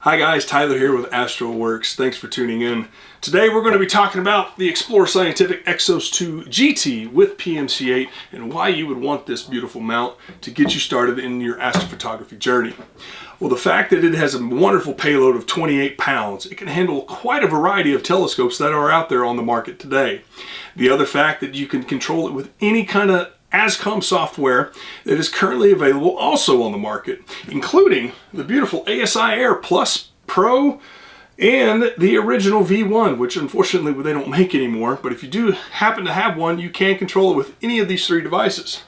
Hi guys, Tyler here with Astroworkz. Thanks for tuning in. Today we're going to be talking about the Explore Scientific EXOS2 GT with PMC8 and why you would want this beautiful mount to get you started in your astrophotography journey. Well, the fact that it has a wonderful payload of 28 pounds, it can handle quite a variety of telescopes that are out there on the market today. The other fact that you can control it with any kind of ASCOM software that is currently available also on the market, including the beautiful ASIair Plus Pro and the original V1, which unfortunately they don't make anymore, but if you do happen to have one, you can control it with any of these three devices.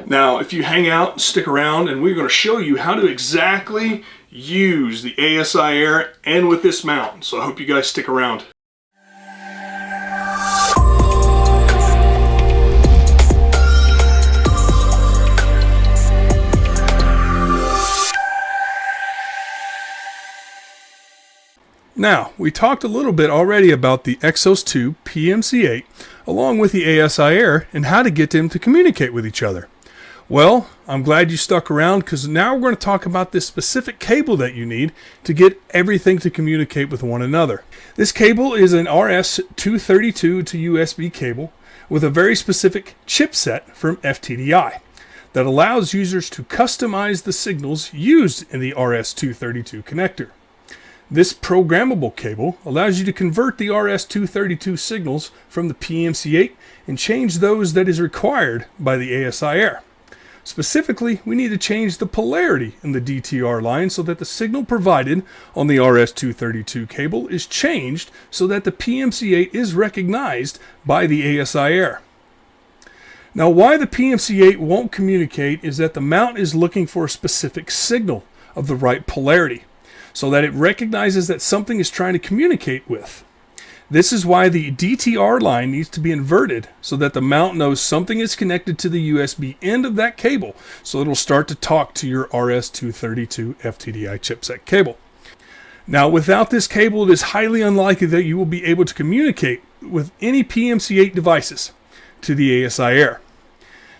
Now, if you hang out, stick around, and we're going to show you how to exactly use the ASIair and with this mount, so I hope you guys stick around. Now, we talked a little bit already about the EXOS2-PMC8 along with the ASIair and how to get them to communicate with each other. Well, I'm glad you stuck around because now we're going to talk about this specific cable that you need to get everything to communicate with one another. This cable is an RS-232 to USB cable with a very specific chipset from FTDI that allows users to customize the signals used in the RS-232 connector. This programmable cable allows you to convert the RS-232 signals from the PMC8 and change those that is required by the ASIair. Specifically, we need to change the polarity in the DTR line so that the signal provided on the RS-232 cable is changed so that the PMC8 is recognized by the ASIair. Now, why the PMC8 won't communicate is that the mount is looking for a specific signal of the right polarity, so that it recognizes that something is trying to communicate with. This is why the DTR line needs to be inverted so that the mount knows something is connected to the USB end of that cable, so it'll start to talk to your RS-232 FTDI chipset cable. Now, without this cable, it is highly unlikely that you will be able to communicate with any PMC8 devices to the ASIair.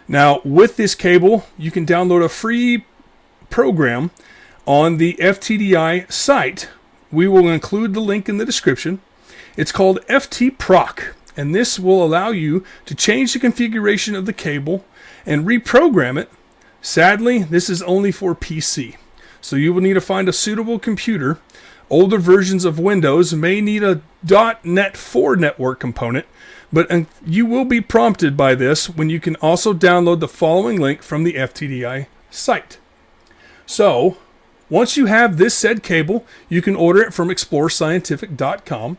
Now, with this cable, you can download a free program on the FTDI site. We will include the link in the description. It's called Prog, and this will allow you to change the configuration of the cable and reprogram it. Sadly, this is only for PC, so you will need to find a suitable computer. Older versions of Windows may need a .NET 4 network component, but you will be prompted by this when you can also download the following link from the FTDI site. So, once you have this said cable, you can order it from explorescientific.com,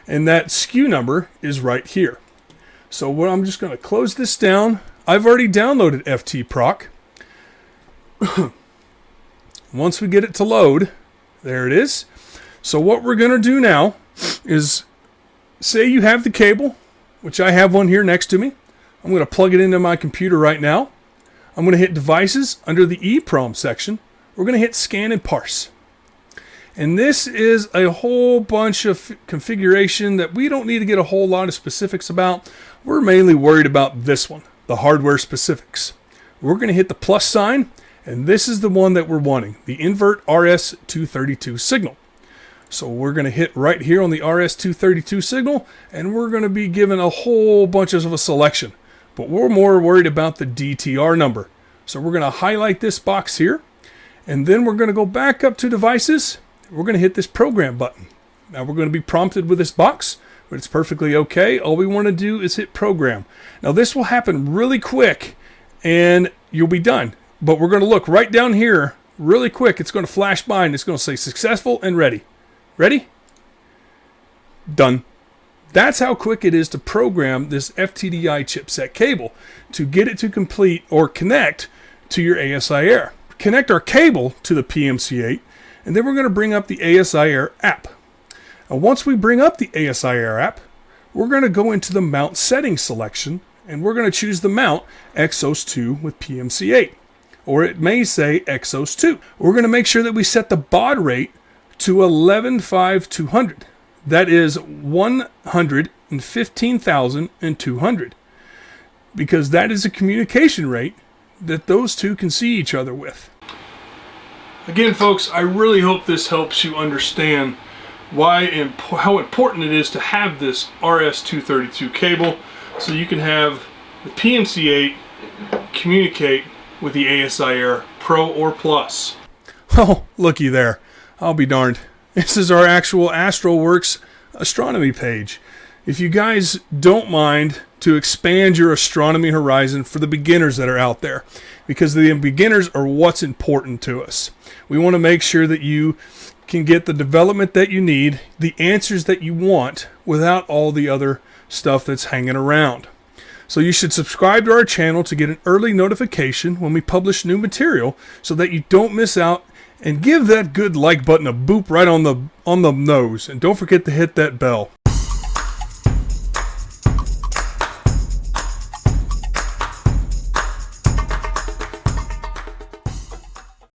and that SKU number is right here. So I'm just going to close this down. I've already downloaded Prog. Once we get it to load, there it is. So what we're going to do now is, say you have the cable, which I have one here next to me. I'm going to plug it into my computer right now. I'm going to hit Devices under the EEPROM section. We're going to hit Scan and Parse. And this is a whole bunch of configuration that we don't need to get a whole lot of specifics about. We're mainly worried about this one, the hardware specifics. We're going to hit the plus sign, and this is the one that we're wanting, the invert RS-232 signal. So we're going to hit right here on the RS-232 signal, and we're going to be given a whole bunch of a selection. But we're more worried about the DTR number. So we're going to highlight this box here. And then we're going to go back up to Devices. We're going to hit this Program button. Now we're going to be prompted with this box, but it's perfectly okay. All we want to do is hit Program. Now this will happen really quick, and you'll be done. But we're going to look right down here really quick. It's going to flash by, and it's going to say Successful and Ready. Ready? Done. That's how quick it is to program this FTDI chipset cable to get it to complete or connect to your ASIair. Connect our cable to the PMC8, and then we're going to bring up the ASIair app. And once we bring up the ASIair app, we're going to go into the mount settings selection, and we're going to choose the mount EXOS2 with PMC8, or it may say EXOS2. We're going to make sure that we set the baud rate to 11,200. That is 115,200, because that is a communication rate that those two can see each other with. Again, folks, I really hope this helps you understand why and how important it is to have this RS-232 cable so you can have the PMC8 communicate with the ASIair Pro or Plus. Oh, looky there. I'll be darned. This is our actual Astroworkz astronomy page. If you guys don't mind to expand your astronomy horizon for the beginners that are out there, because the beginners are what's important to us. We want to make sure that you can get the development that you need, the answers that you want, without all the other stuff that's hanging around. So you should subscribe to our channel to get an early notification when we publish new material so that you don't miss out, and give that good like button a boop right on the nose, and don't forget to hit that bell.